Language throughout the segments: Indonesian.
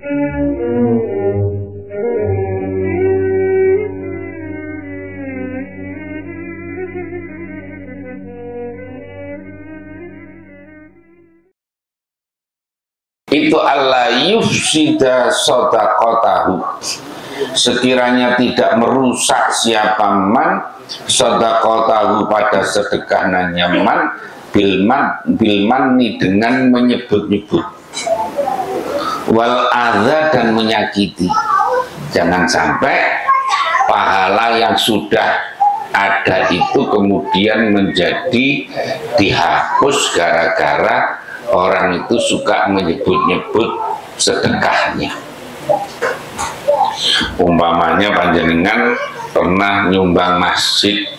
Itu Allah yufsida shadaqatahu, sekiranya tidak merusak siapa man shadaqatahu pada sedekahnya man bilmani dengan menyebut-nyebut, wal adza dan menyakiti. Jangan sampai pahala yang sudah ada itu kemudian menjadi dihapus gara-gara orang itu suka menyebut-nyebut sedekahnya. Umpamanya panjenengan pernah nyumbang masjid,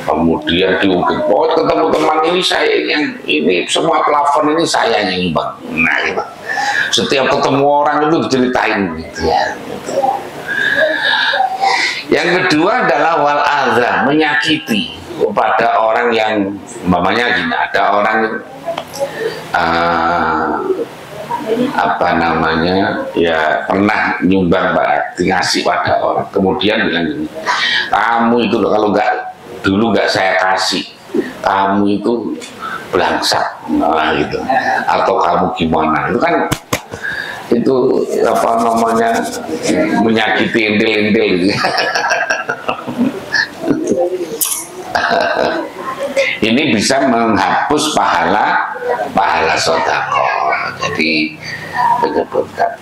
kemudian diungkit, oh ketemu teman ini saya yang ini semua plafon ini saya nyumbang. Nah gitu. Setiap ketemu orang itu diceritain gitu ya. Yang kedua adalah wal adza, menyakiti kepada orang yang umpamanya gini, ada orang apa namanya ya pernah nyumbang ngasih pada orang, kemudian bilang gini, kamu itu loh, kalau dulu nggak saya kasih, kamu itu belangsak, nah gitu, atau kamu gimana, itu kan itu apa namanya menyakiti intil-intil. Ini bisa menghapus pahala sedekah. Jadi menyebutkan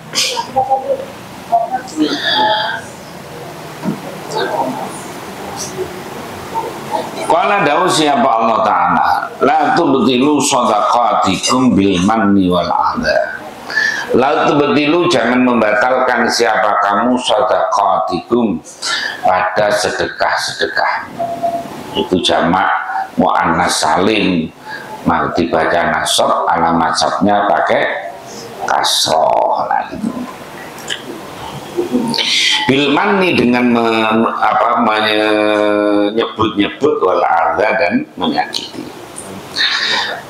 qala dawu siapa Allah Ta'ala, la tubtilu shadaqatikum bil manni wal adza. La tubtilu, jangan membatalkan siapa kamu shadaqatikum pada sedekah-sedekah. Itu jamak muannas salim, mau dibaca nasab, alamat nasabnya pakai kasroh lah gitu. Bilmani dengan menyebut-nyebut wal adza dan menyakiti.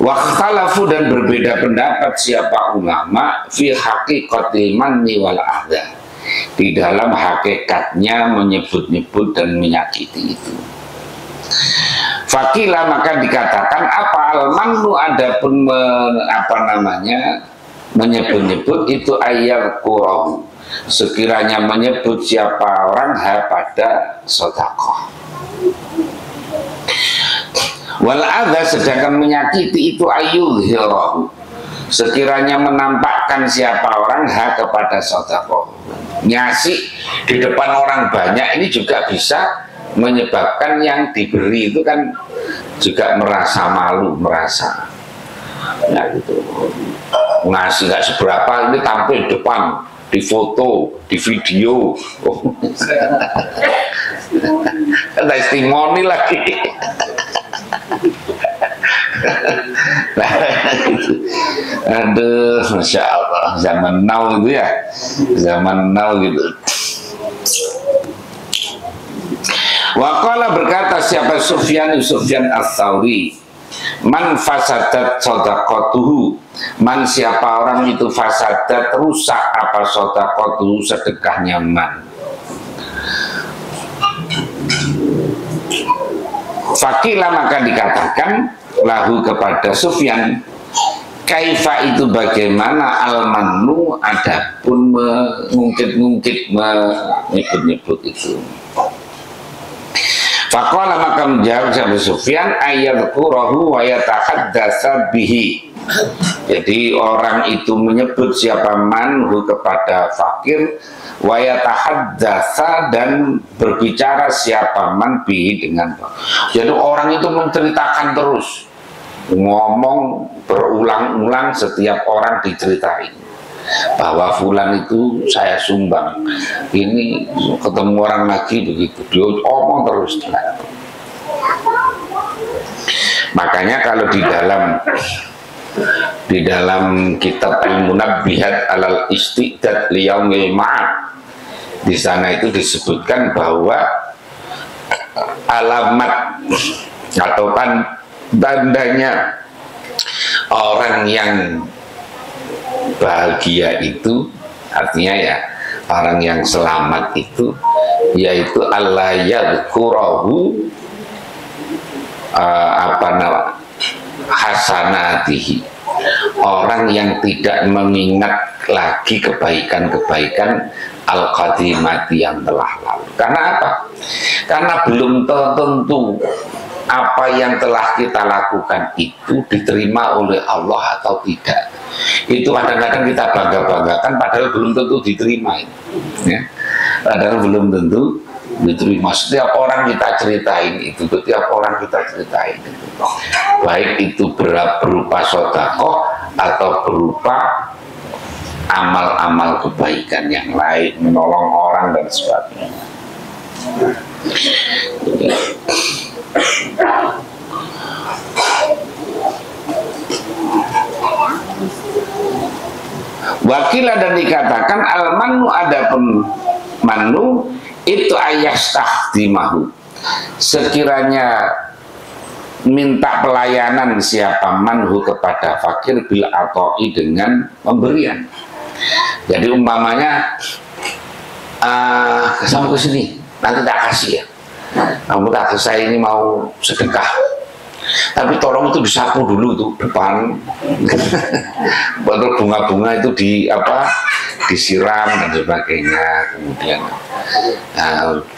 Wakhtalafu, dan berbeda pendapat siapa ulama fi haqiqatil manni wal adza, di dalam hakikatnya menyebut-nyebut dan menyakiti itu. Fakila, maka dikatakan apa al-mannu, adapun menyebut-nyebut itu ayat qurahu, sekiranya menyebut siapa orang pada sedekah. Wal adza, sedangkan menyakiti itu ayudhirahu, sekiranya menampakkan siapa orang kepada sedekah. Ngasih di depan orang banyak ini juga bisa menyebabkan yang diberi itu kan juga merasa malu, merasa ya gitu, ngasih nggak seberapa, ini tampil depan, di foto, di video, testimoni lagi. Aduh, Masya Allah, zaman now itu ya, zaman now gitu. Waqala, berkata siapa Sufyan Ats-Tsauri, man fasadat shadaqatuhu, man siapa orang itu fasadat, rusak apa shadaqatuhu, sedekahnya man. Fakila, maka dikatakan lahu kepada Sufyan, kaifa itu bagaimana al-mannu, adapun mengungkit-ungkit, menyebut-nyebut itu. Faqala, maka menjawab Abu Sufyan, ayadhkurahu wa yatahaddatsa bihi. Jadi orang itu menyebut siapa manhu kepada fakir, wa yatahaddatsa, dan berbicara siapa man bihi dengan. Jadi orang itu menceritakan terus, ngomong berulang-ulang, setiap orang diceritain bahwa fulan itu saya sumbang, ini ketemu orang lagi begitu, dia omong terus. Makanya kalau di dalam kitab Al-Munabbihat alal Istiqdad liyaumil ma'ad, di sana itu disebutkan bahwa alamat atau tandanya orang yang bahagia itu Artinya ya orang yang selamat itu yaitu Allah yadhkurahu hasanatihi, orang yang tidak mengingat lagi kebaikan-kebaikan al-qadimati yang telah lalu. Karena apa? Karena belum tentu apa yang telah kita lakukan itu diterima oleh Allah atau tidak. Itu kadang-kadang kita bangga-banggakan padahal belum tentu diterima, ya. Padahal belum tentu diterima. Setiap orang kita ceritain itu, setiap orang kita ceritain itu, baik itu berupa sedekah atau berupa amal-amal kebaikan yang lain, menolong orang dan sebagainya. Wakilah dan dikatakan al-manu, adapun manu itu ayastahdimahu, sekiranya minta pelayanan siapa manhu kepada fakir bil atoi, dengan pemberian. Jadi umpamanya kamu kesini nanti tak kasih ya, kamu tak, saya ini mau sedekah, tapi tolong itu disapu dulu tuh depan, baru bunga-bunga itu disiram dan sebagainya, kemudian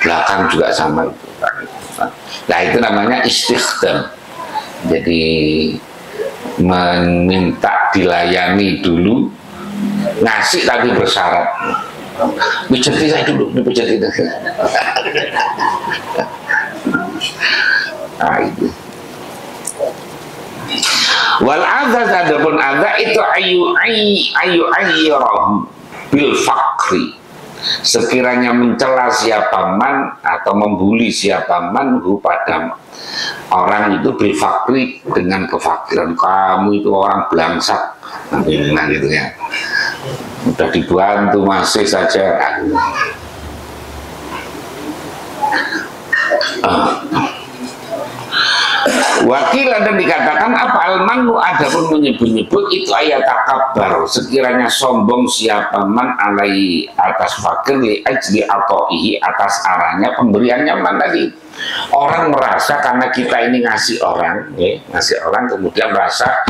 belakang juga sama itu. Nah itu namanya istikhdam. Jadi meminta dilayani dulu, ngasih tapi bersyarat. Pijati saya dulu, pijati. Nah itu. Wal adzaz, adapun adzaz itu ayyirahu bil fakri, sekiranya mencela siapa man atau membuli siapa man hu pada orang itu bil fakri, dengan kefakiran. Kamu itu orang belangsak, nah gitu ya, udah dibantu masih saja. Wakil dan dikatakan apa almanu, adapun menyebut-nyebut itu ayat takabbar, sekiranya sombong siapa man alai atas fakir li ajli ataihi, atas arahnya pemberiannya man tadi. Orang merasa karena kita ini ngasih orang, ya, ngasih orang kemudian merasa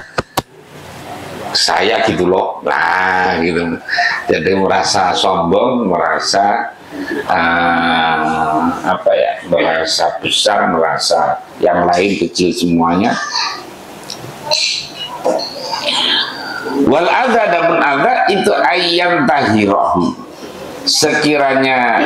saya gitu loh, nah gitu. Jadi merasa sombong, merasa merasa besar, merasa yang lain kecil semuanya. Wal adza, dan adza itu ayam tahirahu, sekiranya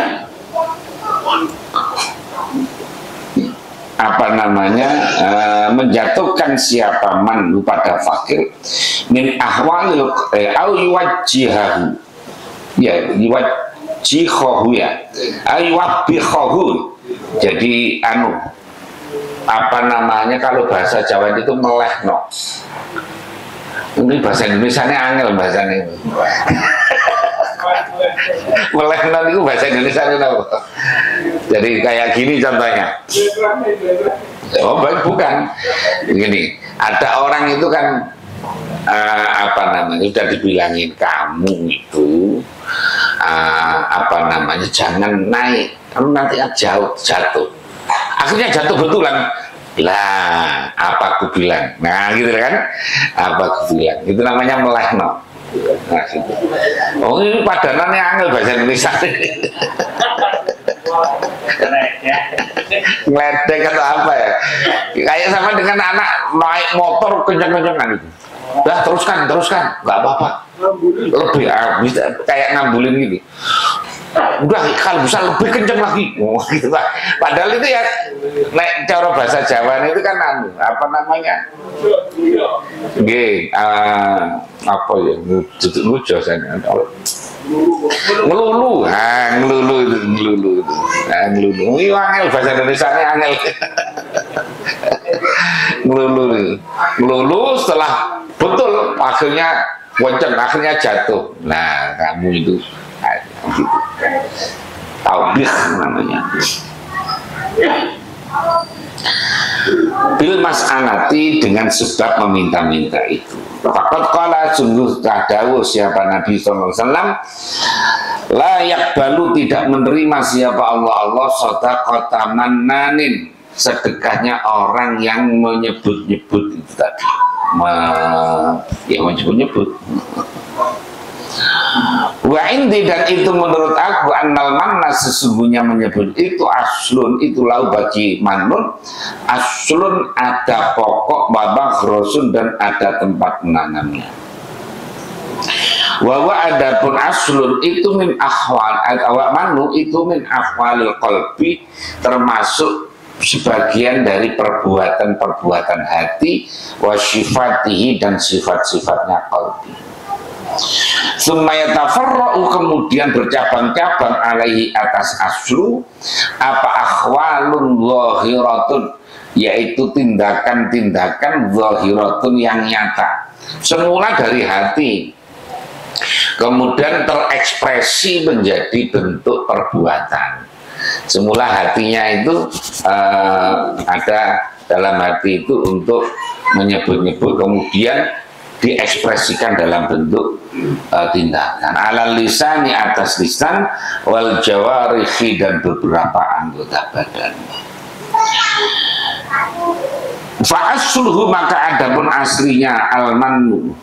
menjatuhkan siapa man pada fakir min ahwalil au yuwajjihahu, ya yuwajjihahu, ya aywabihahu. Jadi kalau bahasa Jawa itu melehno, ini bahasa Indonesianya angel bahasanya. Melehno itu bahasa Indonesia itu apa? Jadi kayak gini contohnya. Oh baik, bukan. Begini, ada orang itu kan sudah dibilangin kamu itu jangan naik, kamu nanti jatuh. Akhirnya jatuh betulan. Lah, apa aku bilang? Nah, gitu kan? Apa aku bilang? Itu namanya melehno. Nah, gitu. Oh, ini padanannya angel bahasa Indonesia. Ngeledek atau apa ya? Kayak sama dengan anak naik motor kencang-kencangan itu. Dah teruskan, nggak apa-apa. Lebih bisa kayak ngambulin gitu. Udah kalau bisa lebih kencang lagi, gitu Pak. Padahal itu ya, cara bahasa Jawa itu kan ngelulu, ini angel bahasa Indonesia ini angel. ngelulu setelah betul akhirnya gonceng, akhirnya jatuh. Nah kamu itu gitu. Taubih namanya. Bil mas'anati, dengan sebab meminta-minta itu. Faqad qala sungguh dawuh siapa Nabi sallallahu alaihi wasallam, la yaqbalu tidak menerima siapa Allah shadaqata mannanin, sedekahnya orang yang menyebut-nyebut itu tadi. Yang menyebut-nyebut. Wa indi, dan itu menurut aku, annal manna, sesungguhnya menyebut itu aslun, itu lau bagi manun, aslun ada pokok, babak rosun, dan ada tempat menanamnya. Wa adapun aslun itu min akhwal, awak manu itu min akhwalil qalbi, termasuk sebagian dari perbuatan-perbuatan hati, wa sifatihi, dan sifat-sifatnya qalbi. Sumaya tafarra'u, kemudian bercabang-cabang alaihi atas aslu apa akhwalun zahiratun, yaitu tindakan-tindakan zahiratun yang nyata, semula dari hati, kemudian terekspresi menjadi bentuk perbuatan. Semula hatinya itu ada dalam hati itu untuk menyebut-nyebut, kemudian diekspresikan dalam bentuk tindakan. Ala lisani, atas lisan, wal jawarihi, dan beberapa anggota badan. Fa asluhu, maka adapun aslinya al-mannu,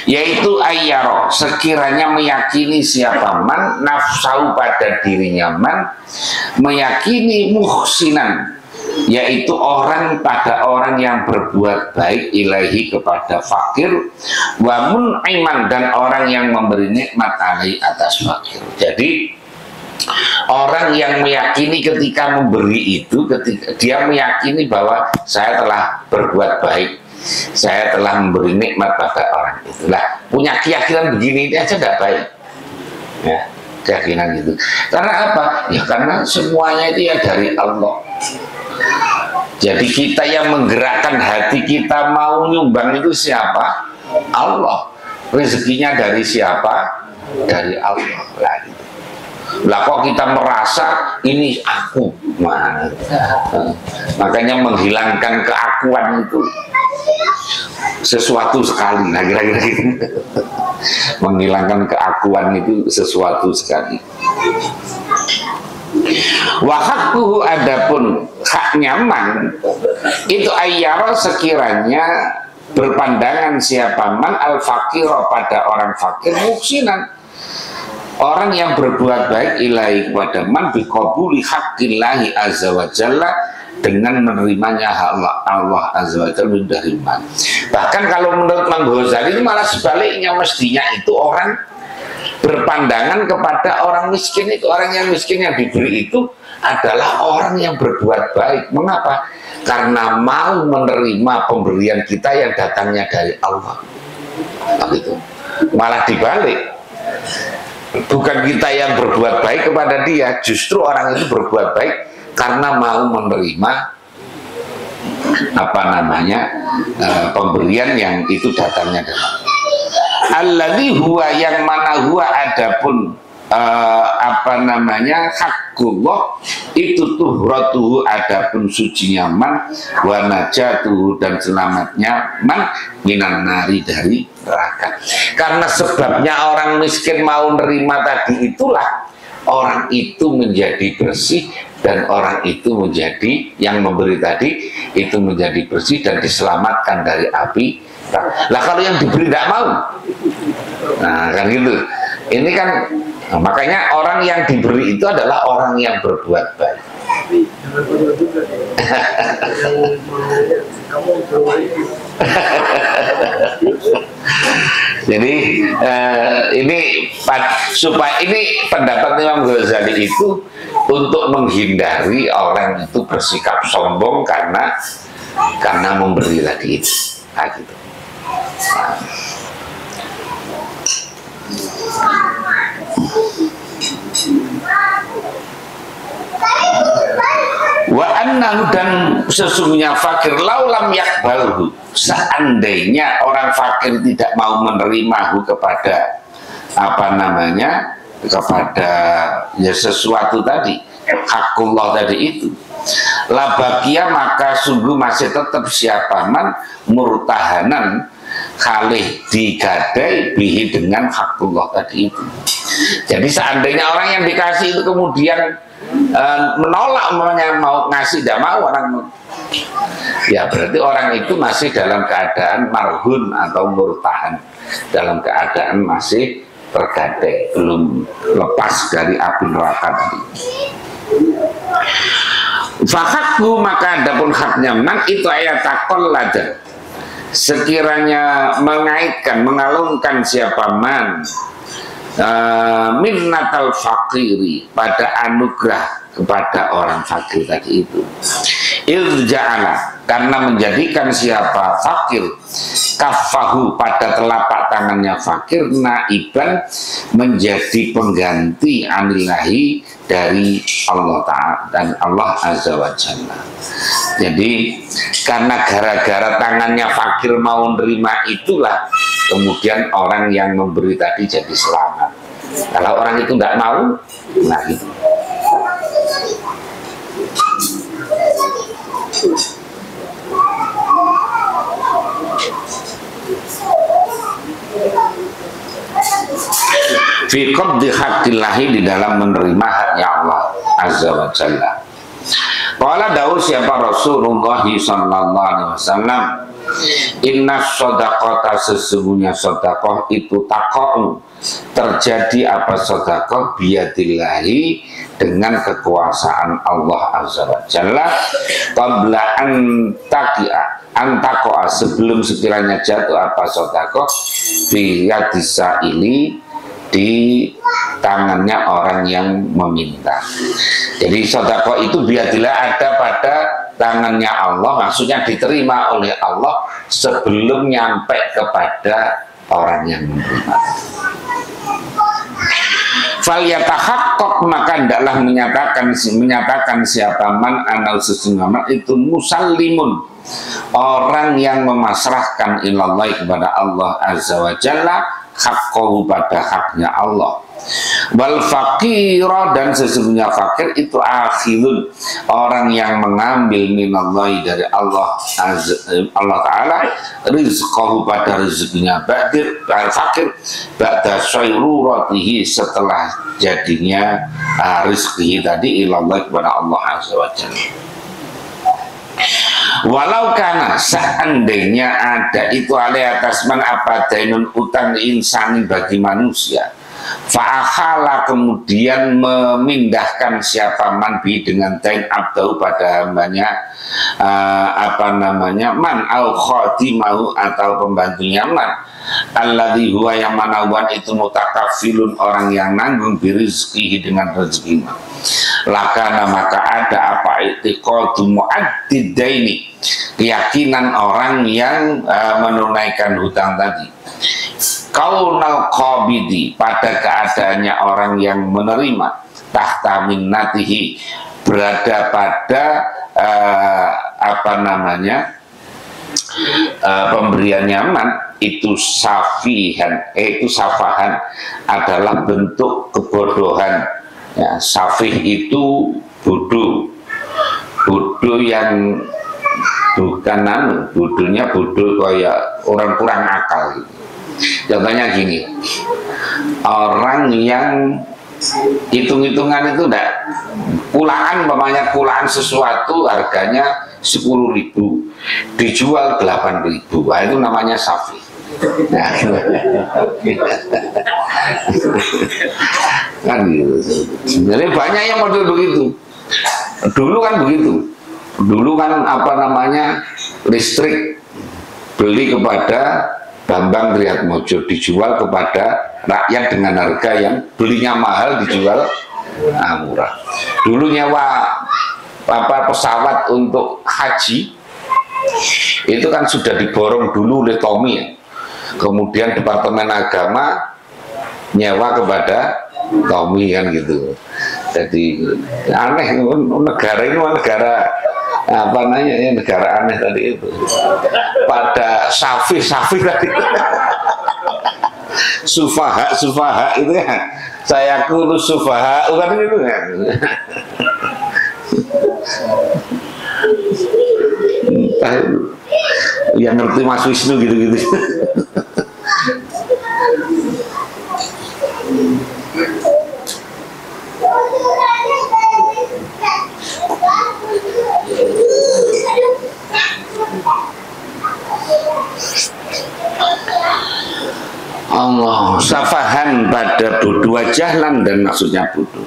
yaitu ayyaro, sekiranya meyakini siapa man nafsahu, pada dirinya man, meyakini muhsinan, yaitu orang pada orang yang berbuat baik, ilahi, kepada fakir, wa mun'iman, dan orang yang memberi nikmat alaihi, atas fakir. Jadi orang yang meyakini ketika memberi itu, ketika dia meyakini bahwa saya telah berbuat baik, saya telah memberi nikmat pada orang itulah, punya keyakinan begini ini aja tidak baik ya, keyakinan itu. Karena apa? Ya karena semuanya itu ya dari Allah. Jadi kita yang menggerakkan hati kita mau nyumbang itu siapa? Allah. Rezekinya dari siapa? Dari Allah. Lah kok kita merasa ini aku? Makanya menghilangkan keakuan itu sesuatu sekali. Nah kira-kira gitu. Menghilangkan keakuan itu sesuatu sekali. Wahakku, adapun hak nyaman itu ayyara, sekiranya berpandangan siapa man al fakir, pada orang fakir, muksinan, orang yang berbuat baik, ilahi, kepada man, biqabuli haqqillahi azza wa jalla, dengan menerimanya Allah azza wa jalla dari man. Bahkan kalau menurut Imam Ghazali ini malah sebaliknya, mestinya itu orang berpandangan kepada orang miskin itu, orang yang miskin yang diberi itu adalah orang yang berbuat baik. Mengapa? Karena mau menerima pemberian kita yang datangnya dari Allah. Begitu. Malah dibalik, bukan kita yang berbuat baik kepada dia, justru orang itu berbuat baik karena mau menerima pemberian yang itu datangnya dari Allah. Alladzi huwa, yang mana huwa adapun haqqullah, itu tuhratuhu, adapun sucinya man, wa najatuhu, dan selamatnya man, minan nari, dari neraka. Karena sebabnya orang miskin mau nerima tadi itulah orang itu menjadi bersih, dan orang itu menjadi, yang memberi tadi itu menjadi bersih dan diselamatkan dari api. Lah kalau yang diberi tidak mau, nah kan gitu. Ini kan makanya orang yang diberi itu adalah orang yang berbuat baik. Jadi ini supaya ini pendapat Imam Ghazali itu untuk menghindari orang itu bersikap sombong karena memberi tadi itu. Nah, gitu. Wa annahu, dan sesungguhnya fakir, laulam yakbalhu, seandainya orang fakir tidak mau menerimahu kepada kepada ya sesuatu tadi, hakullah tadi itu, labakia maka sungguh masih tetap siapa man murtahanan kalih digadai bihi dengan hakullah tadi itu. Jadi seandainya orang yang dikasih itu kemudian menolak mau ngasih, tidak mau orang, ya berarti orang itu masih dalam keadaan marhun atau murtahan, dalam keadaan masih tergadai, belum lepas dari api neraka tadi. Fakatku maka adapun haknya man itu ayat takol lada, sekiranya mengaitkan mengalungkan siapa man minnatal fakiri pada anugerah kepada orang fakir tadi itu, irja'ala karena menjadikan siapa fakir kafahu pada telapak tangannya fakir naiban menjadi pengganti anilahi dari Allah Ta'ala dan Allah Azza wa Jalla. Jadi karena gara-gara tangannya fakir mau nerima itulah kemudian orang yang memberi tadi jadi selamat. Kalau orang itu tidak mau, nah itu. Fi qabdi haqqillahi di dalam menerima haknya Allah Azza wa Jalla. Qala dawuh siapa Rasulullah sallallahu alaihi wasallam, inna shadaqata sesungguhnya sedekah itu taqa'u terjadi apa sedekah biyadillahi dengan kekuasaan Allah Azza wa Jalla qabla an taqi'a antakoa sebelum sekiranya jatuh apa sedekah biyadisa ini di tangannya orang yang meminta. Jadi sedekah itu biadillah ada pada tangannya Allah, maksudnya diterima oleh Allah sebelum nyampe kepada orang yang menerima. Falyatahaqqaq maka hendaklah menyatakan siapa man anau sesungguhnya itu musallimun, orang yang memasrahkan ilallah kepada Allah Azza wa Jalla haqqahu pada haknya Allah. Wal faqira dan sesungguhnya fakir itu akhirun, orang yang mengambil minallahi dari Allah Allah Ta'ala rizqahu pada rezekinya fakir ba'da syairuratihi setelah jadinya rizki tadi ilallah kepada Allah Azza wa Jalla. Walau karena seandainya ada itu alih atas man apa dainun utang insani bagi manusia, fa'ahala kemudian memindahkan siapa man bi dengan dain abdau pada hambanya man au khadimahu atau pembantunya man alladzi huwa yang manawan itu mutakafilun orang yang nanggung birizkihi dengan rezekinya. Lakana maka ada apa i'tiqadu mu'addidaini, keyakinan orang yang menunaikan hutang tadi, kaunal qabidi pada keadaannya orang yang menerima, tahta minnatihi berada pada pemberiannya man itu safihan, itu safahan adalah bentuk kebodohan. Ya, safih itu bodoh yang bukan bodohnya bodoh kayak orang kurang akal gitu. Contohnya gini, orang yang hitung-hitungan itu enggak kulaan, umpamanya kulaan sesuatu harganya 10.000 dijual 8.000, nah, itu namanya safih. Nah, kan gitu. Jadi banyak yang model begitu. Dulu kan begitu. Dulu kan listrik beli kepada Bambang Triatmojo dijual kepada rakyat dengan harga yang belinya mahal dijual murah. Dulu nyewa pesawat untuk haji itu kan sudah diborong dulu oleh Tommy ya. Kemudian Departemen Agama nyewa kepada Tommy kan gitu. Jadi aneh, negara ini negara negara aneh tadi itu. Pada safih tadi. Sufaha itu ya. Saya kurus sufaha kan gitu kan. Yang ngerti Mas Wisnu gitu-gitu. Allah, safahan pada bodoh, jahlan dan maksudnya bodoh.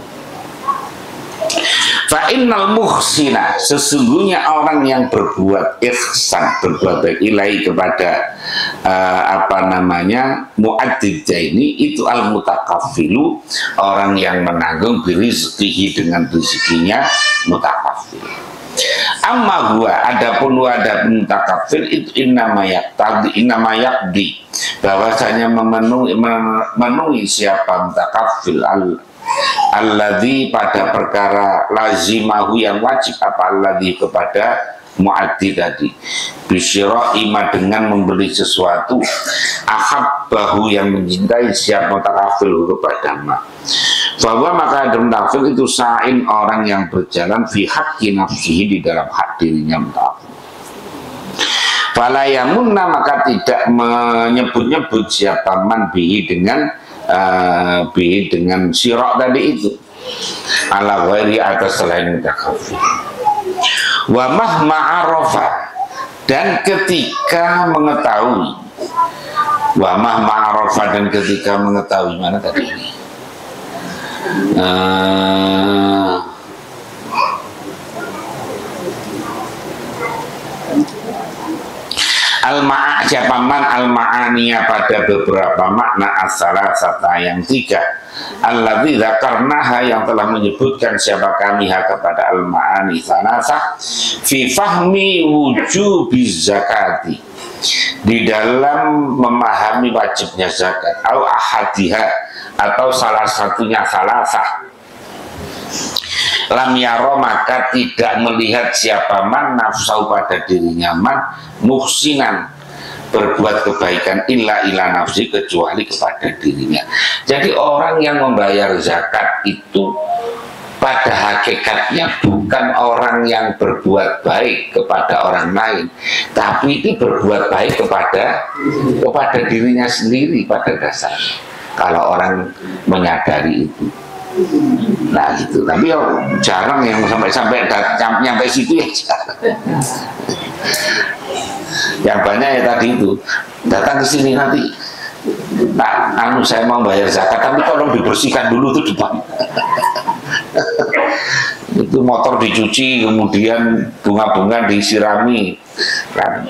Fa innal muhsina, sesungguhnya orang yang berbuat ihsan, berbuat baik ilahi kepada mu'addid ini, itu al mutakaffilu, orang yang menanggung birizqihi, dengan rezekinya mutakaffil. Amma huwa, adapun mutakaffil itu innama yaqdi, bahwasanya memenuhi siapa mutakaffil alladzi pada perkara lazimahu yang wajib, apa alladzi kepada mu'addi tadi, bisyira ima dengan membeli sesuatu, ahabbahu yang mencintai siapa mutakaffil kepada ma, bahwa maka ada mutakaffil itu sa'in, orang yang berjalan fi haqqi nafsihi, di dalam hak dirinya mutakaffil. Fala yamunna, maka tidak menyebut-nyebut siapa man bihi dengan sirok tadi itu, ala ghairi, atas selain mutakaffil. Wa mahma arafa, dan ketika mengetahui, wa mahma arafa, dan ketika mengetahui, mana tadi ini? Al-ma'a, siapa man al-ma'aniya, pada beberapa makna as-salasata yang tiga, alladzi dzakarnaha, yang telah menyebutkan siapa kami kepada al-ma'ani salasah, fi fahmi wujubiz zakati, di dalam memahami wajibnya zakat, au ahadiha, atau salah satunya salasah. Lam yaro, maka tidak melihat siapa man nafsau, pada dirinya man, muhsinan, berbuat kebaikan, illa nafsi, kecuali kepada dirinya. Jadi orang yang membayar zakat itu pada hakikatnya bukan orang yang berbuat baik kepada orang lain, tapi itu berbuat baik kepada dirinya sendiri pada dasarnya, kalau orang menyadari itu. Nah gitu, tapi jarang yang sampai nyampe situ ya. Yang banyak ya tadi itu, datang ke sini nanti, nah, saya mau bayar zakat, tapi tolong dibersihkan dulu tuh depan. Itu motor dicuci, kemudian bunga-bunga disirami. Kan.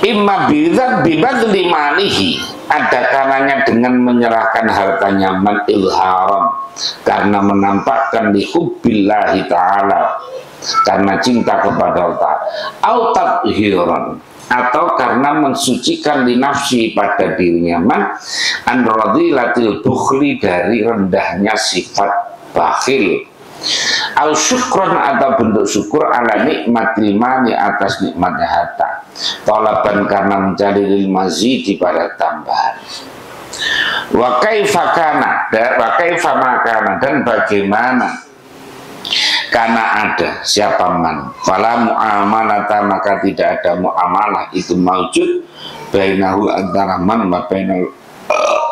Imma bibadli malihi, ada kalanya dengan menyerahkan hartanya, man ilharam, karena menampakkan lihubbillahi ta'ala, karena cinta kepada Allah, au tathiran, atau karena mensucikan li nafsi, pada dirinya man, an radilatil bukhli, dari rendahnya sifat bakhil, au syukron, atau bentuk syukur ala nikmatil mani, atas nikmatnya harta, talaban, karena mencari lil mazidi, pada tambahan. Wa kaifa makana, dan bagaimana karena ada siapa man, fala mu'amalata, maka tidak ada mu'amalah itu maujud, bainahu, antara man wa bainal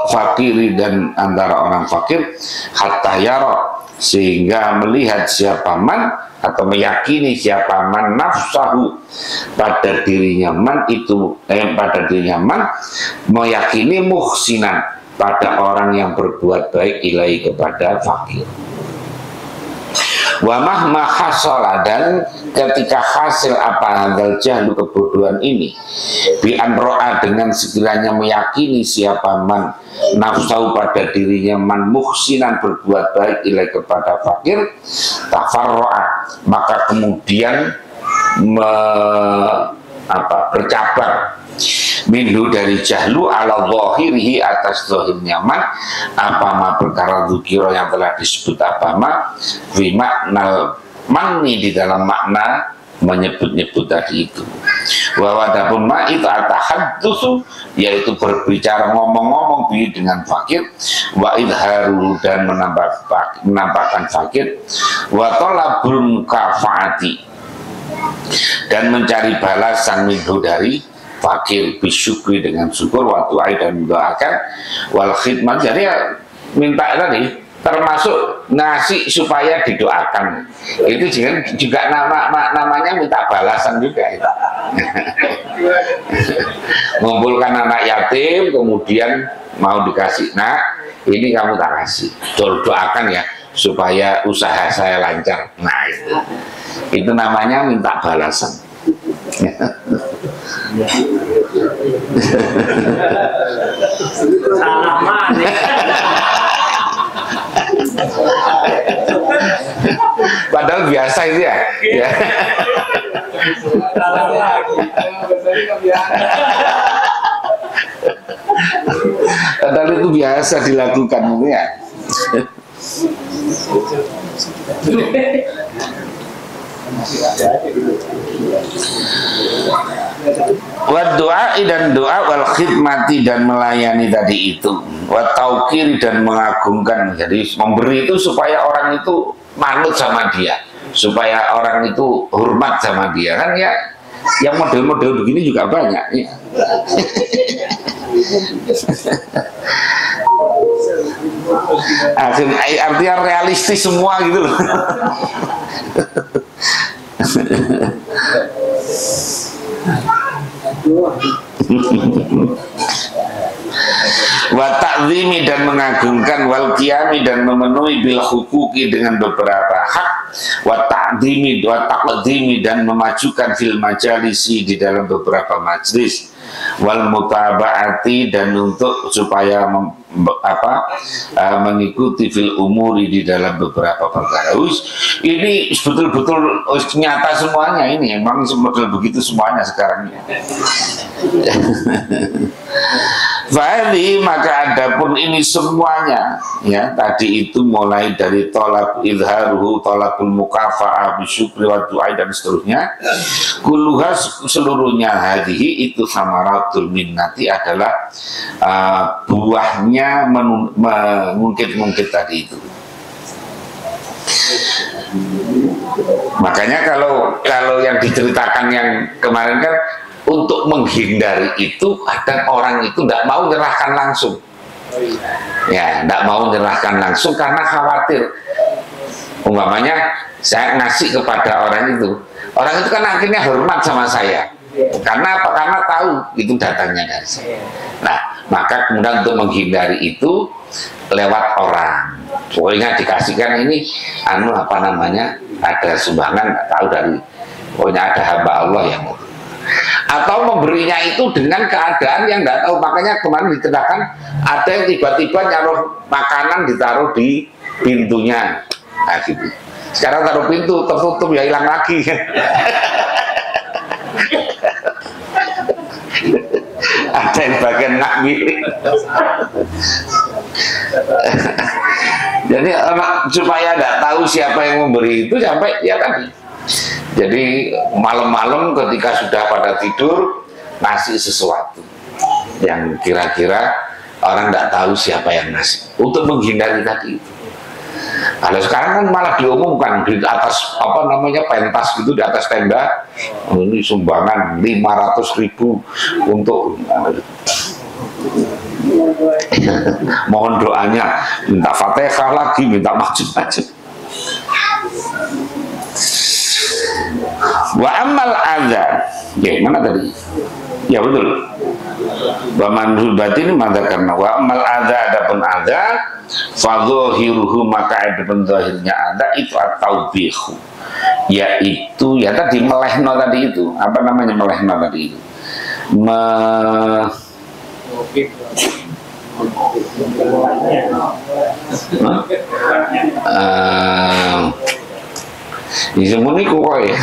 fakiri, dan antara orang fakir, hatta yara, sehingga melihat siapa man, atau meyakini siapa man nafsahu, pada dirinya man itu, pada dirinya man, meyakini muhsinan, pada orang yang berbuat baik ilahi, kepada fakir. Wa mahma hasala, dan ketika hasil apa handal jahlu, kebodohan ini, bi anro'a, dengan sekiranya meyakini siapa man nafsu, pada dirinya man muhsinan, berbuat baik ilahi, kepada fakir, tafarro'a, maka kemudian bercabar minhu, dari jahlu, ala zahirihi, atas zahirnya man, apa perkara dzikra, yang telah disebut fi makna manni, di dalam makna menyebut-nyebut tadi itu. Bahwa adapun ma itu atahaddusu, yaitu berbicara ngomong-ngomong bi dengan fakir, wa idharu dan menampakkan fakir, wa talabul mukafaati dan mencari balasan minhu dari fakir, bisyukri dengan syukur, wa du'a dan mendoakan, wal khidmat. Jadi ya minta tadi termasuk ngasih supaya didoakan, itu juga namanya minta balasan juga itu. Ngumpulkan anak yatim kemudian mau dikasih, nah ini kamu tak kasih, doakan ya supaya usaha saya lancar. Nah itu namanya minta balasan. Salaman ya. Padahal biasa itu ya. Ya. Padahal itu biasa dilakukan ya. Wa doa dan doa, wal khidmati dan melayani tadi itu, wa taukir dan mengagungkan. Jadi memberi itu supaya orang itu manut sama dia, supaya orang itu hormat sama dia, kan ya. Yang model-model begini juga banyak ya. Artinya realistis semua gitu loh. Wa ta'zimi dan mengagungkan, wal qiyami dan memenuhi bil huquqi dengan beberapa hak, wa ta'zimi wa taqdimi dan memajukan fil majalisi di dalam beberapa majlis, wal mutaba'ati dan untuk supaya mengikuti fil umuri di dalam beberapa perkara. Ini betul-betul nyata semuanya, ini emang model begitu semuanya sekarang ya. Fahadi, maka adapun ini semuanya ya tadi itu mulai dari tolak idharuhu, tolakul mukafa'ah bisyukri wa du'ai dan seterusnya, kulluha seluruhnya hadihi itu samaratul minnati adalah buahnya mengungkit-ungkit tadi itu. Makanya kalau yang diceritakan yang kemarin kan, untuk menghindari itu kadang orang itu tidak mau menyerahkan langsung, ya tidak mau menyerahkan langsung karena khawatir. Umpamanya saya ngasih kepada orang itu kan akhirnya hormat sama saya, karena apa? Karena tahu itu datangnya dari saya. Nah maka kemudian untuk menghindari itu lewat orang, pokoknya dikasihkan ini ada sumbangan, tahu dari pokoknya ada hamba Allah yang, atau memberinya itu dengan keadaan yang nggak tahu. Makanya kemarin diceritakan ada yang tiba-tiba nyaruh makanan ditaruh di pintunya, nah gitu. Sekarang taruh pintu tertutup ya hilang lagi. Ada yang bagian nggak milik. Jadi supaya nggak tahu siapa yang memberi itu sampai ya tadi. Jadi malam-malam ketika sudah pada tidur ngasih sesuatu yang kira-kira orang tidak tahu siapa yang ngasih, untuk menghindari tadi itu. Kalau sekarang kan malah diumumkan di atas pentas gitu, di atas tenda, ini sumbangan 500.000 untuk mohon doanya, minta Fatihah lagi, minta macam-macam. Wa amal adza, ya mana tadi? Ya betul. Wa manhubati ini maka karena wa amal adza, adapun adza, fadzahiruhu maka adapun zahirnya adza itu at-taubihu, yaitu ya tadi melehno tadi itu, apa namanya melehno tadi itu? Ini kok ya.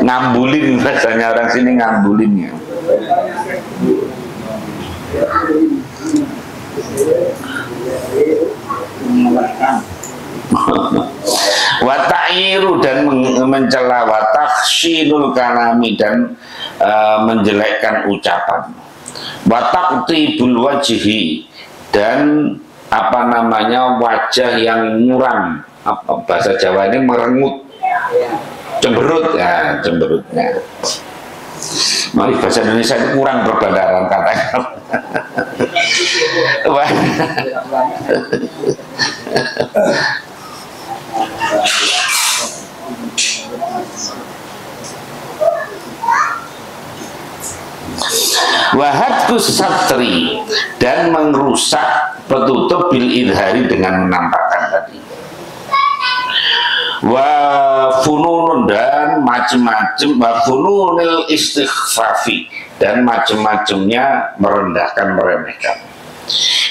Ngambulin bahasanya orang sini, ngambulin ya. wa ta'yiru dan mencela, wa takhshinul kalami dan menjelekkan ucapan, wa taqtibul wajhi dan apa namanya wajah yang muram, bahasa Jawa ini merengut, cemberut ya, cemberutnya. Mari bahasa Indonesia itu kurang perbandaran katanya. Wahadku satri dan merusak petutup bil idhari dengan menampakkan tadi. Wa fununun dan macam-macam, wa fununil istighfafi dan macam-macamnya merendahkan, meremehkan.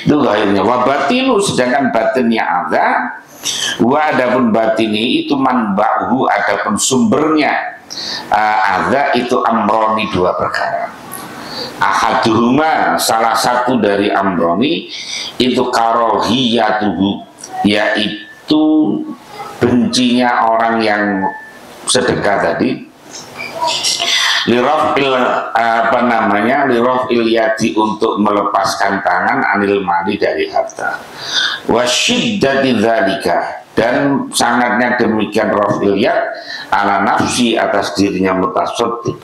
Itu akhirnya wa batinu, sedangkan batinnya ada, wa adapun batini itu manba'hu, adapun sumbernya ada itu amroni, dua perkara. Ahaduhuma, salah satu dari amroni itu karohiyatuhu, yaitu bencinya orang yang sedekah tadi, lirafil apa namanya, lirafil yadi, untuk melepaskan tangan, anil mali, dari harta, wasyiddati dzalika, dan sangatnya demikian rafil yad ala nafsi, atas dirinya mutasaddiq,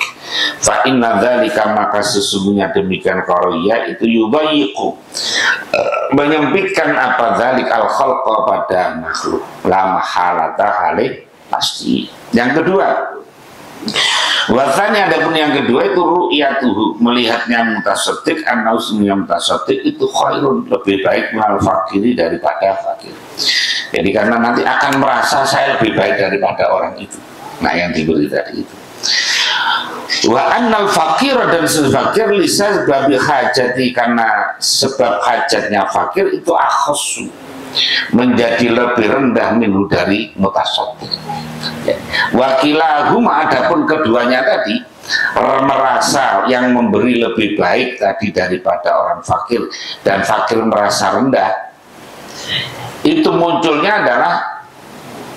fa inna dzalika, maka sesungguhnya demikian qaroya itu yudayiqu, menyempitkan apa dzalik al khalqa, pada makhluk, la mahalata, hale pasti. Yang kedua, wasanya adapun yang kedua itu ru'yatuhu, melihatnya mutasaddiq, annausnya mutasaddiq itu khairun, lebih baik minal fakiri, daripada fakir. Jadi karena nanti akan merasa saya lebih baik daripada orang itu, nah yang diberi tadi itu. Wa annal fakir, dan fakir lisa babi hajati, karena sebab hajatnya fakir itu akhassu, menjadi lebih rendah minhu, dari mutasaddiq. Wakilahuma, adapun keduanya tadi merasa yang memberi lebih baik tadi daripada orang fakir, dan fakir merasa rendah, itu munculnya adalah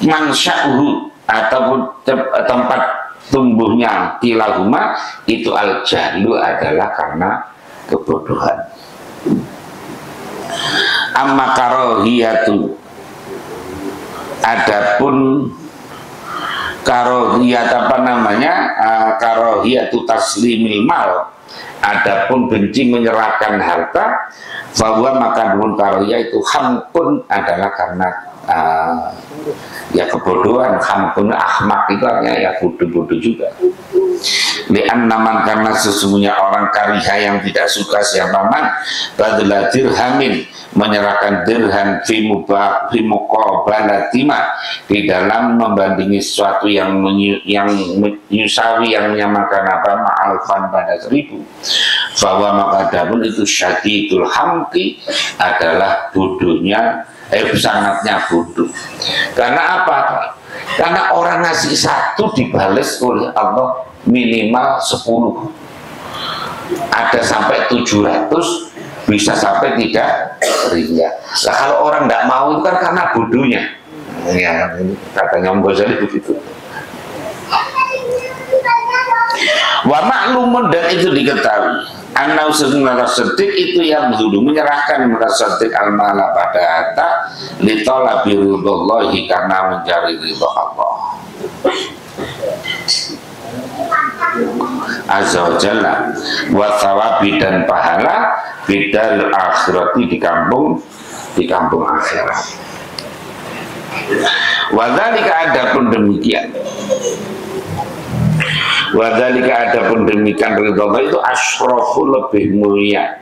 mansya'uhu, ataupun tempat tumbuhnya kilahuma itu al-jahlu, adalah karena kebodohan. Amma karohiyatu, adapun karohiyat apa namanya, karohiyatu taslimil mal, adapun benci menyerahkan harta, bahwa maka dun karohiyah itu hamkun, adalah karena ya kebodohan. Hamkun ahmak itu artinya ya bodoh-bodoh juga. Lian naman, karena sesungguhnya orang kariha yang tidak suka, siapa man badla dirhamin, menyerahkan dirham fi muqabalatima, di dalam membandingi sesuatu yang menyusawi, yang menyamakan apa, ma'alfan, pada 1000, bahwa maka adapun itu syadidul hamki, adalah bodohnya, sangatnya bodoh. Karena apa? Karena orang ngasih 1 dibalas oleh Allah minimal 10, ada sampai 700, bisa sampai 3 Nah kalau orang tidak mau itu kan karena bodohnya, ya katanya Om Ghazali begitu. Wa ma'lumun, dan itu diketahui, anna usulul sedek itu yang dulu menyerahkan mutasaddiq al-mala, pada harta, li talabi ridhallahi, karena mencari ridha Allah azza wa jalla, wa thawabi, dan pahala, bidal akhirati, di kampung akhirat. Wa dzalika, adapun demikian, wadhalika, adapun demikian ridha itu asyrafu, lebih mulia,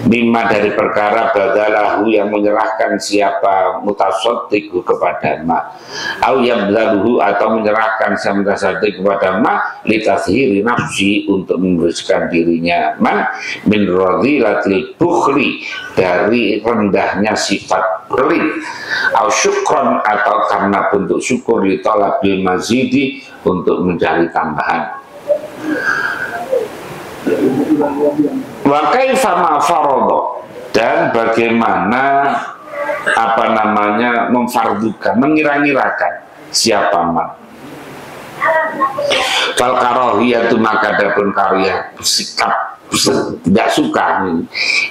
mimma, dari perkara badalahu, yang menyerahkan siapa mutasaddiq kepada ma, au yabdaluhu, atau menyerahkan si mutasaddiq kepada ma, litashiri nafsi, untuk membersihkan dirinya, man min radhilatil bukhli, dari rendahnya sifat pelit, au syukron, atau karena bentuk syukur, li talabil mazidi, untuk mencari tambahan. Wa kaifa ma farada, dan bagaimana apa namanya memfardukan, mengira-ngirakan siapa man. Fal karohiyatu maka dapun karya sikap tidak suka,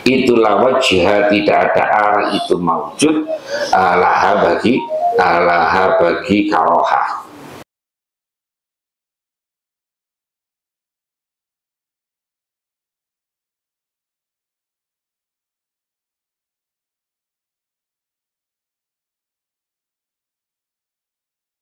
itulah wajah, tidak ada arah itu maujud alaha bagi karohah.